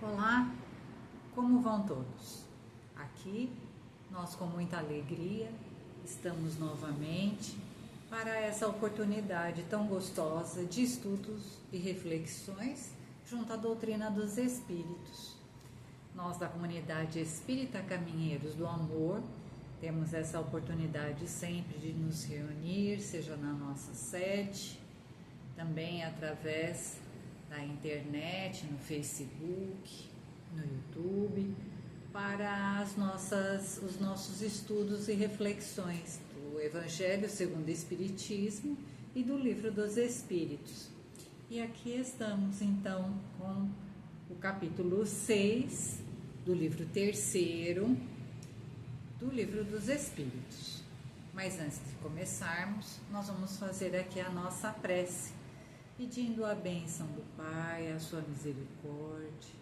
Olá, como vão todos? Aqui, nós com muita alegria, estamos novamente para essa oportunidade tão gostosa de estudos e reflexões junto à doutrina dos Espíritos. Nós da comunidade Espírita Caminheiros do Amor temos essa oportunidade sempre de nos reunir, seja na nossa sede, também através da internet, no Facebook, no YouTube, para os nossos estudos e reflexões do Evangelho segundo o Espiritismo e do Livro dos Espíritos. E aqui estamos então com o capítulo 6 do livro 3º do Livro dos Espíritos. Mas antes de começarmos, nós vamos fazer aqui a nossa prece, pedindo a bênção do Pai, a sua misericórdia,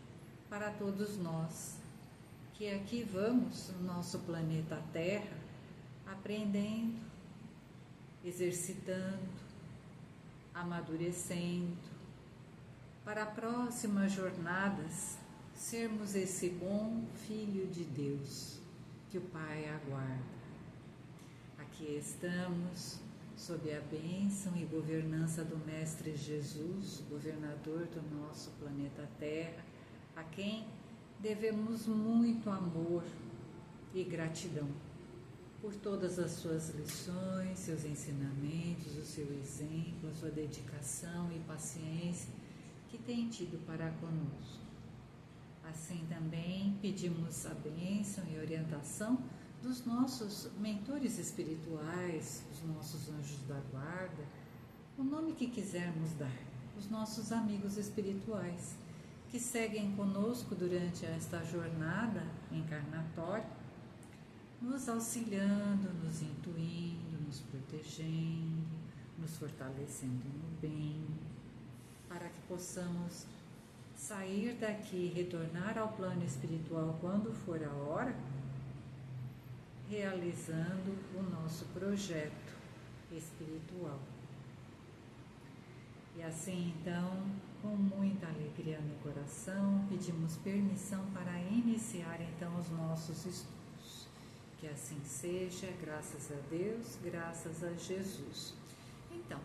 para todos nós, que aqui vamos no nosso planeta Terra, aprendendo, exercitando, amadurecendo, para próximas jornadas, sermos esse bom Filho de Deus, que o Pai aguarda. Aqui estamos, sob a bênção e governança do Mestre Jesus, governador do nosso planeta Terra, a quem devemos muito amor e gratidão por todas as suas lições, seus ensinamentos, o seu exemplo, a sua dedicação e paciência que tem tido para conosco. Assim também pedimos a bênção e orientação dos nossos mentores espirituais, os nossos anjos da guarda, o nome que quisermos dar, os nossos amigos espirituais, que seguem conosco durante esta jornada encarnatória, nos auxiliando, nos intuindo, nos protegendo, nos fortalecendo no bem, para que possamos sair daqui e retornar ao plano espiritual quando for a hora, realizando o nosso projeto espiritual. E assim, então, com muita alegria no coração, pedimos permissão para iniciar, então, os nossos estudos. Que assim seja, graças a Deus, graças a Jesus. Então,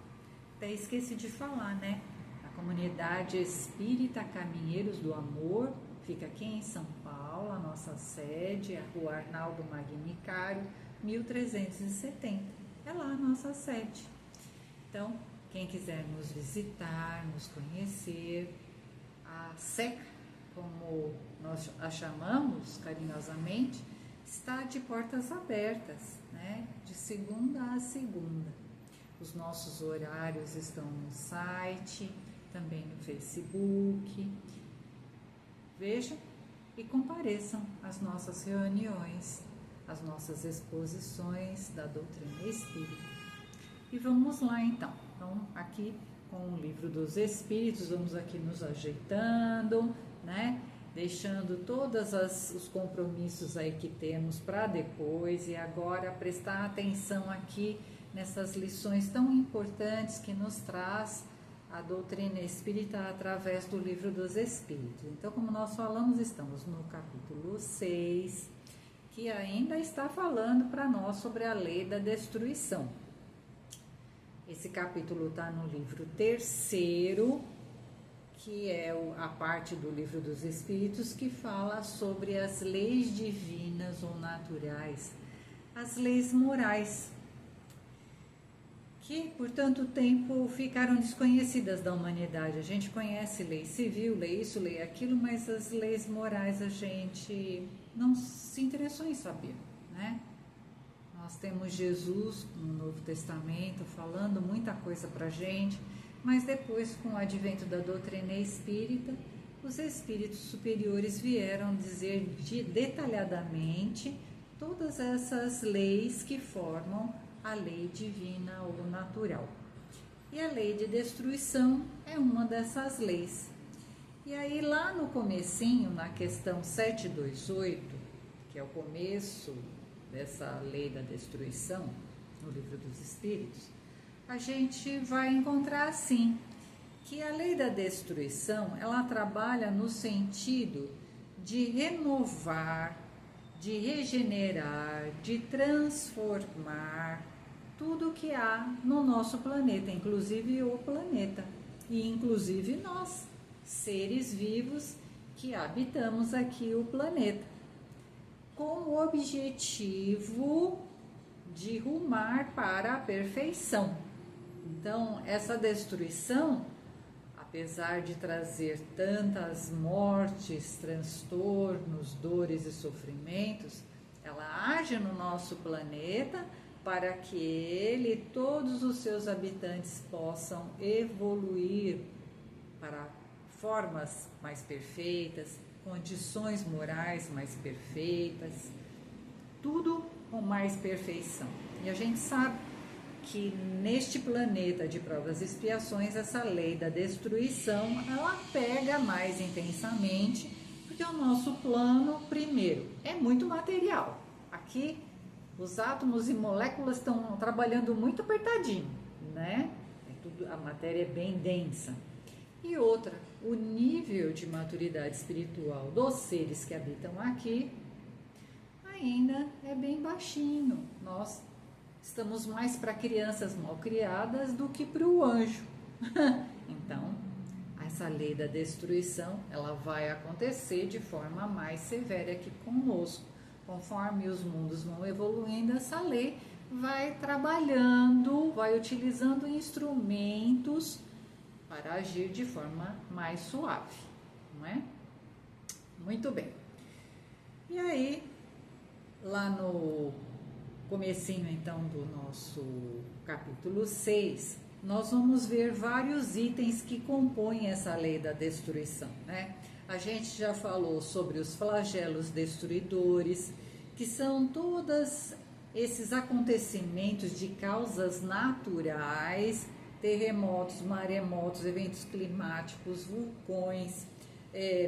até esqueci de falar, né? A comunidade Espírita Caminheiros do Amor fica aqui em São Paulo, a nossa sede, a Rua Arnaldo Magnicário, 1370. É lá a nossa sede. Então, quem quiser nos visitar, nos conhecer, a SECA, como nós a chamamos carinhosamente, está de portas abertas, né? De segunda a segunda. Os nossos horários estão no site, também no Facebook. Vejam e compareçam às nossas reuniões, às nossas exposições da doutrina espírita. E vamos lá então. Então, aqui com o Livro dos Espíritos, vamos aqui nos ajeitando, né? Deixando todos os compromissos aí que temos para depois e agora prestar atenção aqui nessas lições tão importantes que nos traz a doutrina espírita através do Livro dos Espíritos. Então, como nós falamos, estamos no capítulo 6, que ainda está falando para nós sobre a lei da destruição. Esse capítulo está no livro 3º, que é a parte do Livro dos Espíritos que fala sobre as leis divinas ou naturais, as leis morais, que por tanto tempo ficaram desconhecidas da humanidade. A gente conhece lei civil, lei isso, lei aquilo, mas as leis morais a gente não se interessou em saber, né? Nós temos Jesus no Novo Testamento falando muita coisa pra gente, mas depois, com o advento da doutrina espírita, os espíritos superiores vieram dizer detalhadamente todas essas leis que formam a lei divina ou natural. E a lei de destruição é uma dessas leis. E aí lá no comecinho, na questão 728, que é o começo dessa lei da destruição, no Livro dos Espíritos, a gente vai encontrar assim, que a lei da destruição, ela trabalha no sentido de renovar, de regenerar, de transformar tudo que há no nosso planeta, inclusive o planeta e inclusive nós, seres vivos que habitamos aqui o planeta, com o objetivo de rumar para a perfeição. Então, essa destruição, apesar de trazer tantas mortes, transtornos, dores e sofrimentos, ela age no nosso planeta para que ele e todos os seus habitantes possam evoluir para formas mais perfeitas, condições morais mais perfeitas, tudo com mais perfeição. E a gente sabe que neste planeta de provas e expiações, essa lei da destruição, ela pega mais intensamente, porque o nosso plano, primeiro, é muito material. Aqui, os átomos e moléculas estão trabalhando muito apertadinho, né? A matéria é bem densa. E outra, o nível de maturidade espiritual dos seres que habitam aqui ainda é bem baixinho. Nós estamos mais para crianças mal criadas do que para o anjo. Então, essa lei da destruição, ela vai acontecer de forma mais severa aqui conosco. Conforme os mundos vão evoluindo, essa lei vai trabalhando, vai utilizando instrumentos para agir de forma mais suave, não é? Muito bem. E aí, lá no comecinho então do nosso capítulo 6, nós vamos ver vários itens que compõem essa lei da destruição, né? A gente já falou sobre os flagelos destruidores, que são todos esses acontecimentos de causas naturais, terremotos, maremotos, eventos climáticos, vulcões,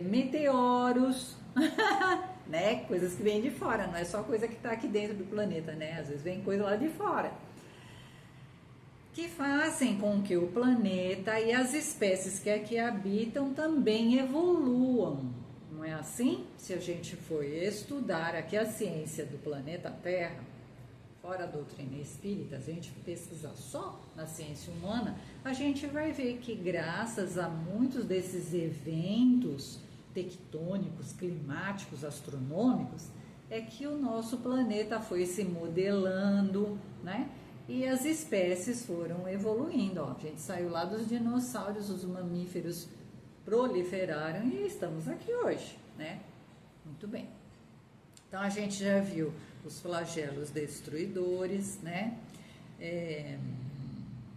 meteoros, né? Coisas que vêm de fora, não é só coisa que está aqui dentro do planeta, né? Às vezes vem coisa lá de fora, que fazem com que o planeta e as espécies que aqui habitam também evoluam, não é assim? Se a gente for estudar aqui a ciência do planeta Terra, fora a doutrina espírita, se a gente pesquisar só na ciência humana, a gente vai ver que graças a muitos desses eventos tectônicos, climáticos, astronômicos, é que o nosso planeta foi se modelando, né? E as espécies foram evoluindo. Ó, a gente saiu lá dos dinossauros, os mamíferos proliferaram e estamos aqui hoje, né? Muito bem. Então a gente já viu os flagelos destruidores, né?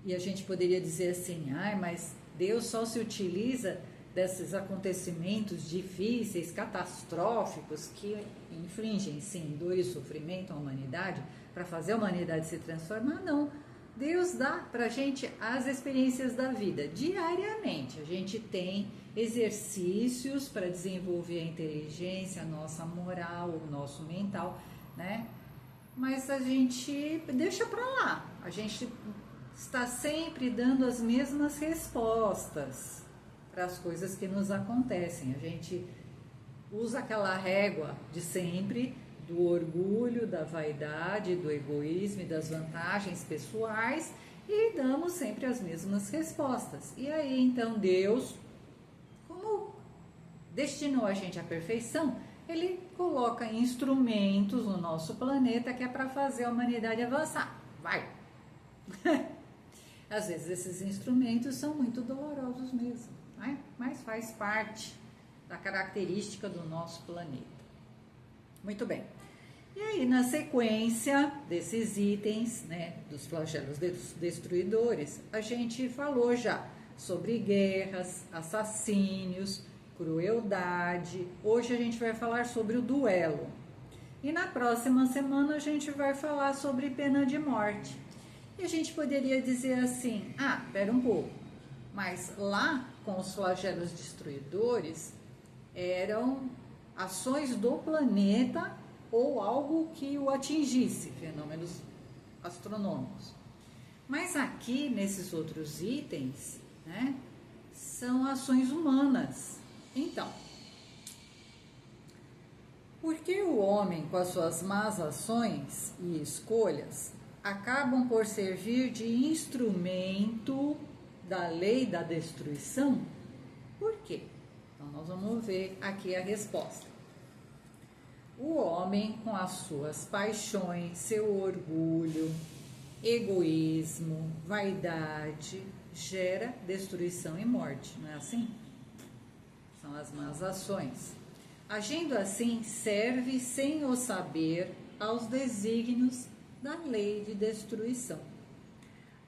E a gente poderia dizer assim, mas Deus só se utiliza desses acontecimentos difíceis, catastróficos, que infligem, sim, dor e sofrimento à humanidade, para fazer a humanidade se transformar. Não. Deus dá para a gente as experiências da vida diariamente. A gente tem exercícios para desenvolver a inteligência, a nossa moral, o nosso mental, né? Mas a gente deixa para lá. A gente está sempre dando as mesmas respostas para as coisas que nos acontecem. A gente usa aquela régua de sempre, do orgulho, da vaidade, do egoísmo e das vantagens pessoais, e damos sempre as mesmas respostas. E aí, então, Deus, como destinou a gente à perfeição, Ele coloca instrumentos no nosso planeta que é para fazer a humanidade avançar. Vai! Às vezes esses instrumentos são muito dolorosos mesmo, né? Mas faz parte da característica do nosso planeta. Muito bem. E aí, na sequência desses itens, né, dos flagelos destruidores, a gente falou já sobre guerras, assassínios, crueldade. Hoje a gente vai falar sobre o duelo. E na próxima semana a gente vai falar sobre pena de morte. E a gente poderia dizer assim, pera um pouco, mas lá com os flagelos destruidores eram ações do planeta ou algo que o atingisse, fenômenos astronômicos. Mas aqui, nesses outros itens, né, são ações humanas. Então, por que o homem, com as suas más ações e escolhas, acabam por servir de instrumento da lei da destruição? Por quê? Então, nós vamos ver aqui a resposta. O homem, com as suas paixões, seu orgulho, egoísmo, vaidade, gera destruição e morte, não é assim? São as más ações. Agindo assim, serve sem o saber aos desígnios da lei de destruição.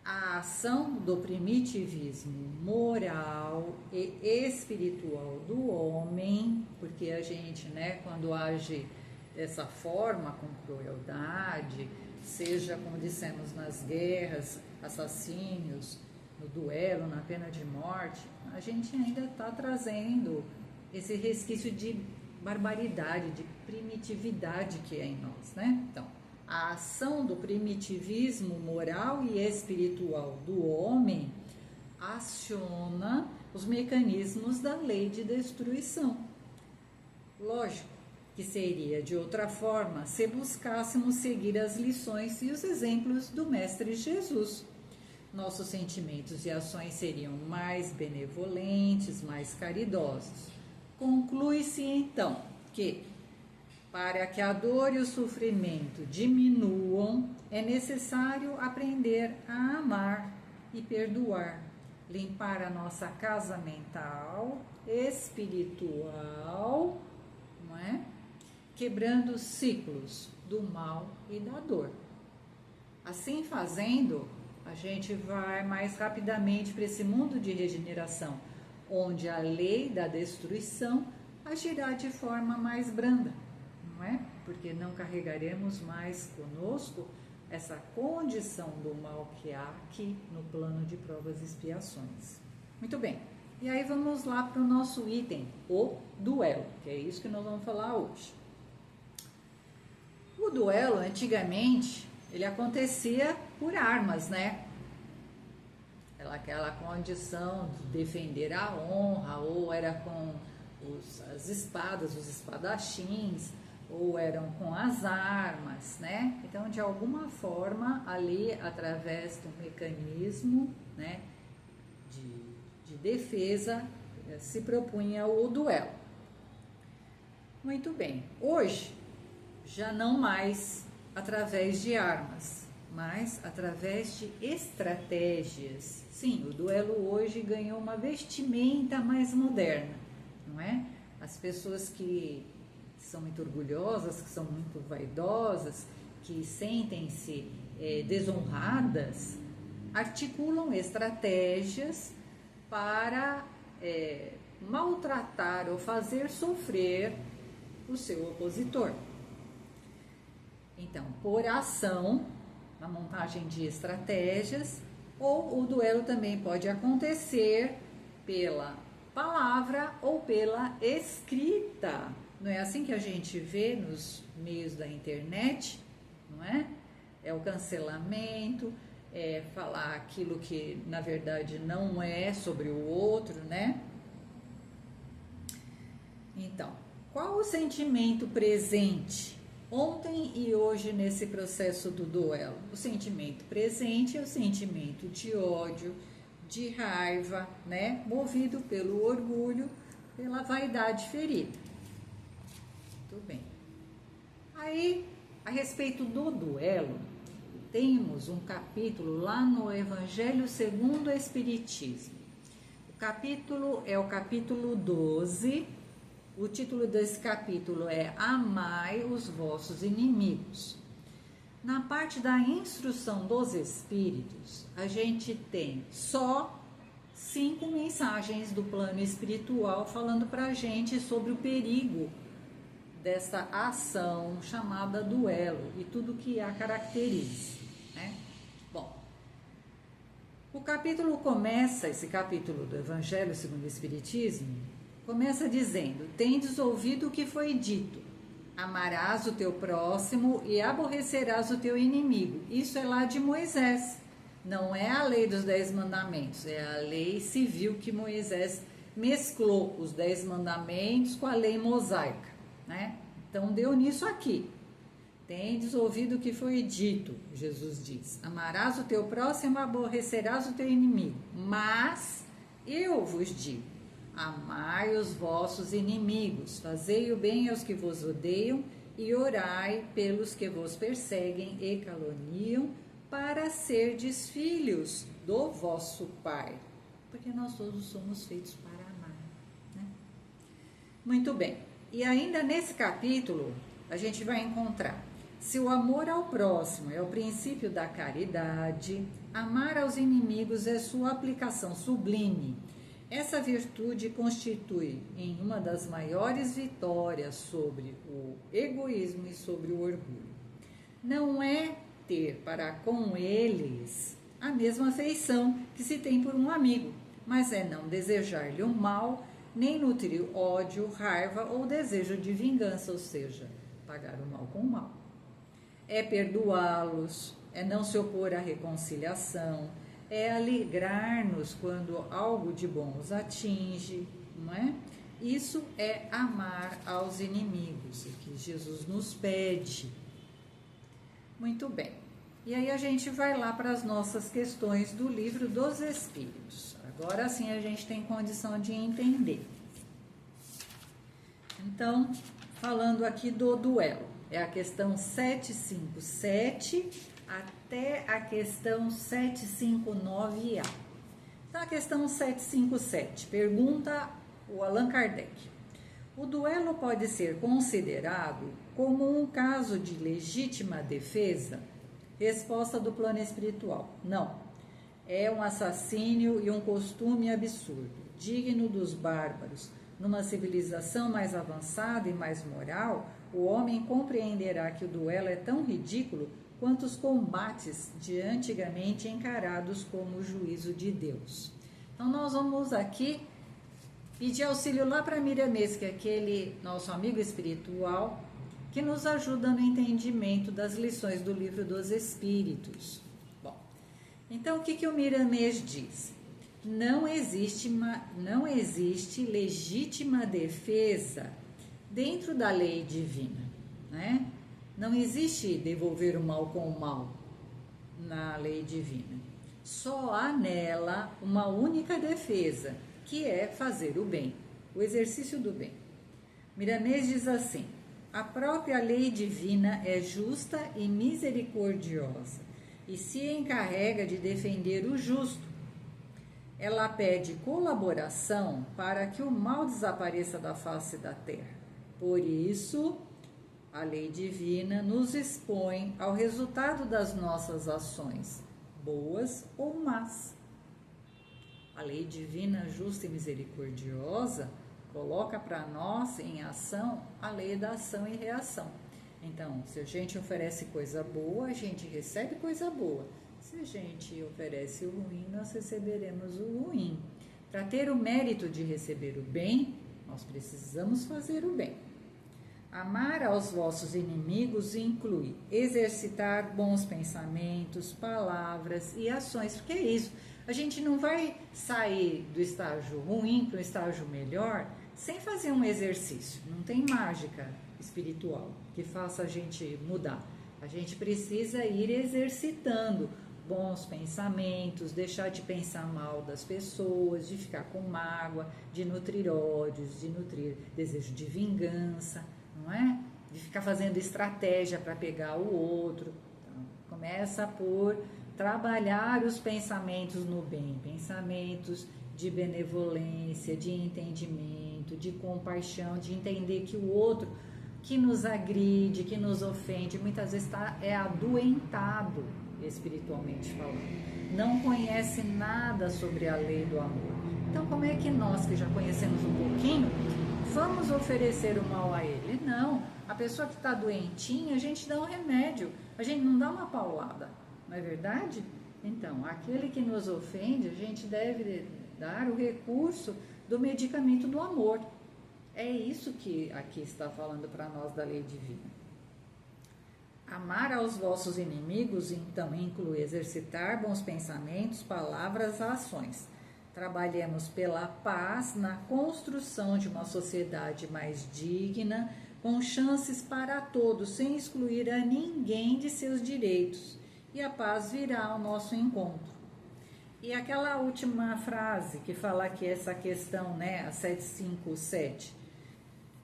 A ação do primitivismo moral e espiritual do homem, porque a gente, quando age dessa forma, com crueldade, seja, como dissemos, nas guerras, assassínios, no duelo, na pena de morte, a gente ainda está trazendo esse resquício de barbaridade, de primitividade que é em nós, Então, a ação do primitivismo moral e espiritual do homem aciona os mecanismos da lei de destruição. Lógico que seria de outra forma se buscássemos seguir as lições e os exemplos do Mestre Jesus. Nossos sentimentos e ações seriam mais benevolentes, mais caridosos. Conclui-se então que, para que a dor e o sofrimento diminuam, é necessário aprender a amar e perdoar, limpar a nossa casa mental, espiritual, quebrando os ciclos do mal e da dor. Assim fazendo, a gente vai mais rapidamente para esse mundo de regeneração, onde a lei da destruição agirá de forma mais branda, porque não carregaremos mais conosco essa condição do mal que há aqui no plano de provas e expiações. Muito bem, e aí vamos lá para o nosso item, o duelo, que é isso que nós vamos falar hoje. O duelo, antigamente, ele acontecia por armas, Aquela condição de defender a honra, ou era com as espadas, os espadachins, ou eram com as armas, Então, de alguma forma, ali, através do mecanismo, de defesa, se propunha o duelo. Muito bem, hoje, já não mais através de armas, mas através de estratégias. Sim, o duelo hoje ganhou uma vestimenta mais moderna, As pessoas que são muito orgulhosas, que são muito vaidosas, que sentem-se desonradas, articulam estratégias para maltratar ou fazer sofrer o seu opositor. Então, por ação, na montagem de estratégias, ou o duelo também pode acontecer pela palavra ou pela escrita. Não é assim que a gente vê nos meios da internet, É o cancelamento, é falar aquilo que na verdade não é sobre o outro, Então, qual o sentimento presente ontem e hoje nesse processo do duelo? O sentimento presente é o sentimento de ódio, de raiva, Movido pelo orgulho, pela vaidade ferida. Muito bem. Aí, a respeito do duelo, temos um capítulo lá no Evangelho segundo o Espiritismo. O capítulo é o capítulo 12. O título desse capítulo é Amai os vossos inimigos. Na parte da instrução dos espíritos, a gente tem só 5 mensagens do plano espiritual falando para a gente sobre o perigo dessa ação chamada duelo e tudo que a caracteriza, Bom, o capítulo começa, esse capítulo do Evangelho segundo o Espiritismo, começa dizendo: tendes ouvido o que foi dito, amarás o teu próximo e aborrecerás o teu inimigo. Isso é lá de Moisés, Não é a lei dos 10 mandamentos, é a lei civil que Moisés mesclou os 10 mandamentos com a lei mosaica, né? Então deu nisso aqui. Tendes ouvido o que foi dito, Jesus diz: amarás o teu próximo, aborrecerás o teu inimigo. Mas eu vos digo: amai os vossos inimigos, fazei o bem aos que vos odeiam e orai pelos que vos perseguem e caluniam, para serdes filhos do vosso Pai, porque nós todos somos feitos para amar, né? Muito bem, e ainda nesse capítulo a gente vai encontrar: se o amor ao próximo é o princípio da caridade, amar aos inimigos é sua aplicação sublime. Essa virtude constitui em uma das maiores vitórias sobre o egoísmo e sobre o orgulho. Não é ter para com eles a mesma afeição que se tem por um amigo, mas é não desejar-lhe o mal, nem nutrir ódio, raiva ou desejo de vingança, ou seja, pagar o mal com o mal. É perdoá-los, é não se opor à reconciliação, é alegrar-nos quando algo de bom os atinge, não é? Isso é amar aos inimigos, que Jesus nos pede. Muito bem. E aí a gente vai lá para as nossas questões do Livro dos Espíritos. Agora sim a gente tem condição de entender. Então, falando aqui do duelo, é a questão 757 até a questão 759A. Então, a questão 757, pergunta o Allan Kardec: o duelo pode ser considerado como um caso de legítima defesa? Resposta do plano espiritual: não. É um assassínio e um costume absurdo, digno dos bárbaros. Numa civilização mais avançada e mais moral, o homem compreenderá que o duelo é tão ridículo quanto os combates de antigamente encarados como o juízo de Deus. Então, nós vamos aqui pedir auxílio lá para Miramês, que é aquele nosso amigo espiritual que nos ajuda no entendimento das lições do Livro dos Espíritos. Bom, então o que o Miramês diz? Não existe legítima defesa dentro da lei divina, né? Não existe devolver o mal com o mal na lei divina. Só há nela uma única defesa, que é fazer o bem, o exercício do bem. Miramês diz assim: a própria lei divina é justa e misericordiosa e se encarrega de defender o justo. Ela pede colaboração para que o mal desapareça da face da terra. Por isso, a lei divina nos expõe ao resultado das nossas ações, boas ou más. A lei divina, justa e misericordiosa, coloca para nós em ação a lei da ação e reação. Então, se a gente oferece coisa boa, a gente recebe coisa boa. Se a gente oferece o ruim, nós receberemos o ruim. Para ter o mérito de receber o bem, nós precisamos fazer o bem. Amar aos vossos inimigos inclui exercitar bons pensamentos, palavras e ações. Porque é isso, a gente não vai sair do estágio ruim para o estágio melhor sem fazer um exercício. Não tem mágica espiritual que faça a gente mudar. A gente precisa ir exercitando bons pensamentos, deixar de pensar mal das pessoas, de ficar com mágoa, de nutrir ódios, de nutrir desejo de vingança, não é? De ficar fazendo estratégia para pegar o outro. Então, começa por trabalhar os pensamentos no bem, pensamentos de benevolência, de entendimento, de compaixão, de entender que o outro que nos agride, que nos ofende, muitas vezes é adoentado espiritualmente falando, não conhece nada sobre a lei do amor. Então, como é que nós, que já conhecemos um pouquinho, vamos oferecer o mal a ele? Não, a pessoa que está doentinha, a gente dá um remédio, a gente não dá uma paulada, não é verdade? Então, aquele que nos ofende, a gente deve dar o recurso do medicamento do amor. É isso que aqui está falando para nós da lei divina. Amar aos vossos inimigos, então, inclui exercitar bons pensamentos, palavras, ações. Trabalhemos pela paz na construção de uma sociedade mais digna, com chances para todos, sem excluir a ninguém de seus direitos. E a paz virá ao nosso encontro. E aquela última frase que fala que essa questão, né, a 757,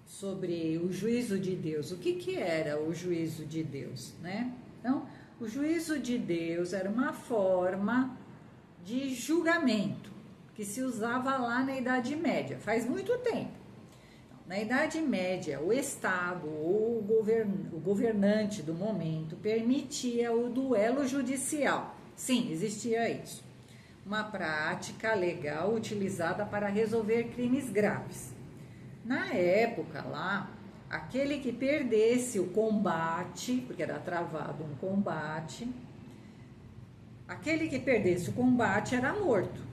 sobre o juízo de Deus. O que era o juízo de Deus, né? Então, o juízo de Deus era uma forma de julgamento que se usava lá na Idade Média, faz muito tempo. Na Idade Média, o Estado ou o governante do momento permitia o duelo judicial. Sim, existia isso. Uma prática legal utilizada para resolver crimes graves. Na época lá, aquele que perdesse o combate, porque era travado um combate, aquele que perdesse o combate era morto.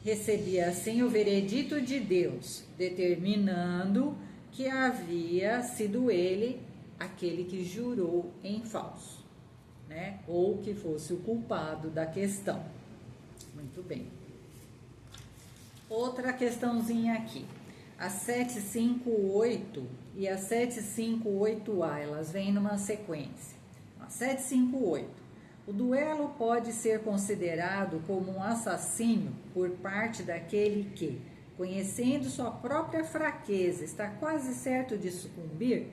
Recebia assim o veredito de Deus, determinando que havia sido ele aquele que jurou em falso, né? Ou que fosse o culpado da questão. Muito bem. Outra questãozinha aqui. A 758 e a 758A, elas vêm numa sequência. A 758. O duelo pode ser considerado como um assassínio por parte daquele que, conhecendo sua própria fraqueza, está quase certo de sucumbir?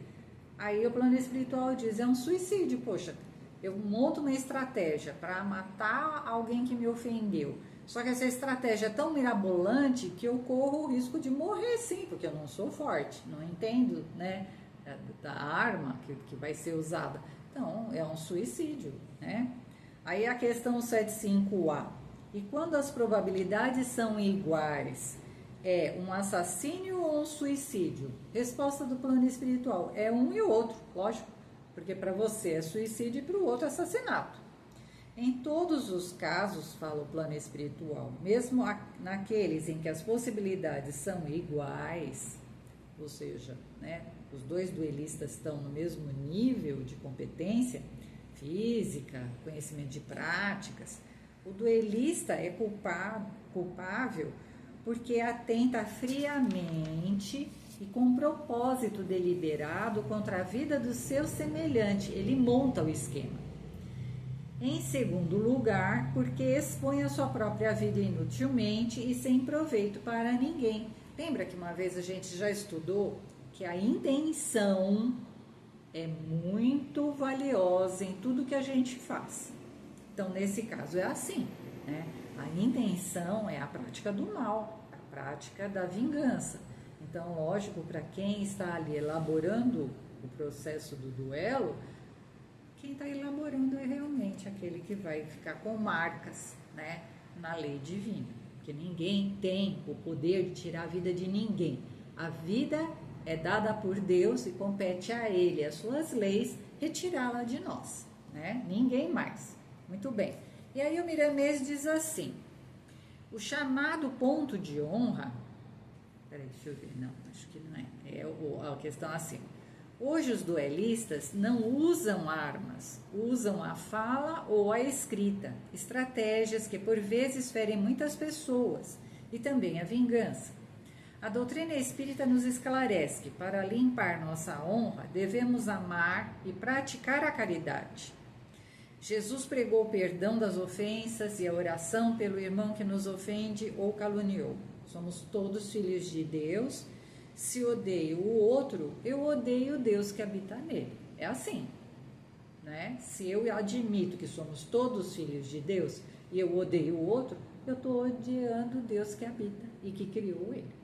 Aí o plano espiritual diz, é um suicídio, poxa, eu monto uma estratégia para matar alguém que me ofendeu, só que essa estratégia é tão mirabolante que eu corro o risco de morrer sim, porque eu não sou forte, não entendo, né, da arma que vai ser usada. Então, é um suicídio, né? Aí a questão 75A. E quando as probabilidades são iguais, é um assassínio ou um suicídio? Resposta do plano espiritual, é um e o outro, lógico, porque para você é suicídio e para o outro é assassinato. Em todos os casos, fala o plano espiritual, mesmo naqueles em que as possibilidades são iguais, ou seja, né, os dois duelistas estão no mesmo nível de competência física, conhecimento de práticas, o duelista é culpável porque atenta friamente e com propósito deliberado contra a vida do seu semelhante, ele monta o esquema. Em segundo lugar, porque expõe a sua própria vida inutilmente e sem proveito para ninguém. Lembra que uma vez a gente já estudou que a intenção é muito valiosa em tudo que a gente faz. Então, nesse caso é assim, né? A intenção é a prática do mal, a prática da vingança. Então, lógico, para quem está ali elaborando o processo do duelo, quem está elaborando é realmente aquele que vai ficar com marcas, né, na lei divina. Porque ninguém tem o poder de tirar a vida de ninguém. A vida é dada por Deus e compete a Ele, as suas leis, retirá-la de nós, né? Ninguém mais. Muito bem. E aí o Miramês diz assim, o chamado ponto de honra, peraí, deixa eu ver, não, acho que não é a questão assim. Hoje os duelistas não usam armas, usam a fala ou a escrita, estratégias que por vezes ferem muitas pessoas e também a vingança. A doutrina espírita nos esclarece que para limpar nossa honra devemos amar e praticar a caridade. Jesus pregou o perdão das ofensas e a oração pelo irmão que nos ofende ou caluniou. Somos todos filhos de Deus. Se odeio o outro, eu odeio o Deus que habita nele. É assim, né? Se eu admito que somos todos filhos de Deus e eu odeio o outro, eu estou odiando o Deus que habita e que criou ele.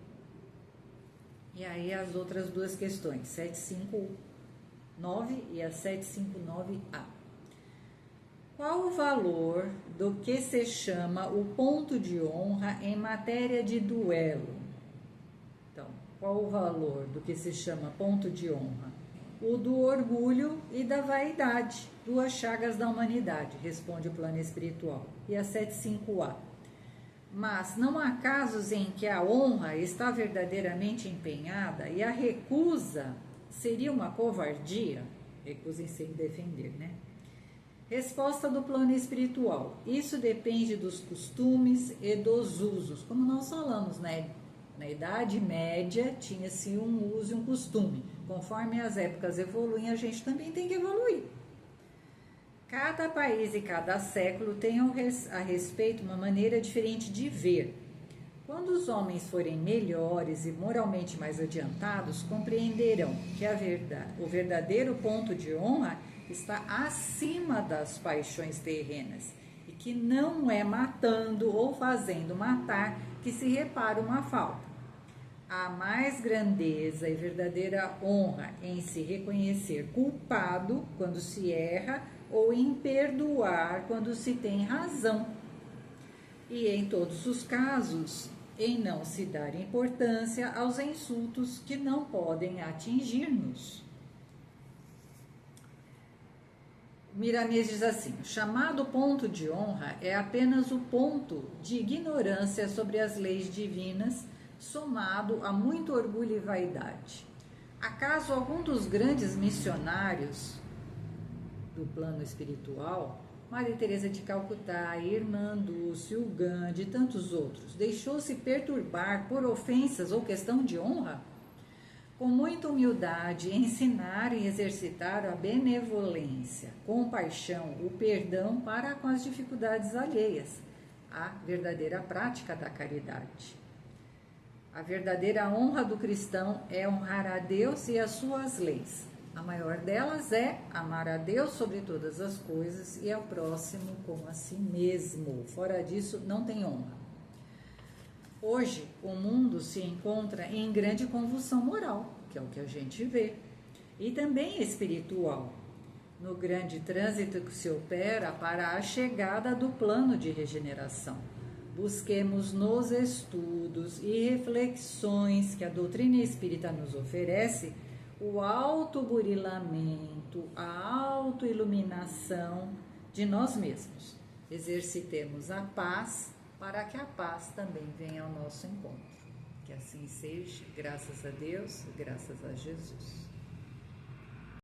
E aí as outras duas questões, 759 e a 759A. Qual o valor do que se chama o ponto de honra em matéria de duelo? Então, qual o valor do que se chama ponto de honra? O do orgulho e da vaidade, duas chagas da humanidade, responde o plano espiritual. E a 75A. Mas não há casos em que a honra está verdadeiramente empenhada e a recusa seria uma covardia? recusem-se em defender, né? Resposta do plano espiritual. Isso depende dos costumes e dos usos. Como nós falamos, né? Na Idade Média tinha-se um uso e um costume. Conforme as épocas evoluem, a gente também tem que evoluir. Cada país e cada século tem a respeito uma maneira diferente de ver. Quando os homens forem melhores e moralmente mais adiantados, compreenderão que o verdadeiro ponto de honra está acima das paixões terrenas e que não é matando ou fazendo matar que se repara uma falta. Há mais grandeza e verdadeira honra em se reconhecer culpado quando se erra ou em perdoar quando se tem razão. E em todos os casos, em não se dar importância aos insultos que não podem atingir-nos. Miramês diz assim: o chamado ponto de honra é apenas o ponto de ignorância sobre as leis divinas, somado a muito orgulho e vaidade. Acaso algum dos grandes missionários do plano espiritual, Maria Teresa de Calcutá, Irmã Dulce, o Gandhi e tantos outros, deixou-se perturbar por ofensas ou questão de honra? Com muita humildade, ensinaram e exercitaram a benevolência, compaixão, o perdão para com as dificuldades alheias, a verdadeira prática da caridade. A verdadeira honra do cristão é honrar a Deus e as suas leis. A maior delas é amar a Deus sobre todas as coisas e ao próximo como a si mesmo. Fora disso, não tem honra. Hoje, o mundo se encontra em grande convulsão moral, que é o que a gente vê, e também espiritual, no grande trânsito que se opera para a chegada do plano de regeneração. Busquemos nos estudos e reflexões que a doutrina espírita nos oferece o autoburilamento, a autoiluminação de nós mesmos. Exercitemos a paz para que a paz também venha ao nosso encontro. Que assim seja, graças a Deus, graças a Jesus.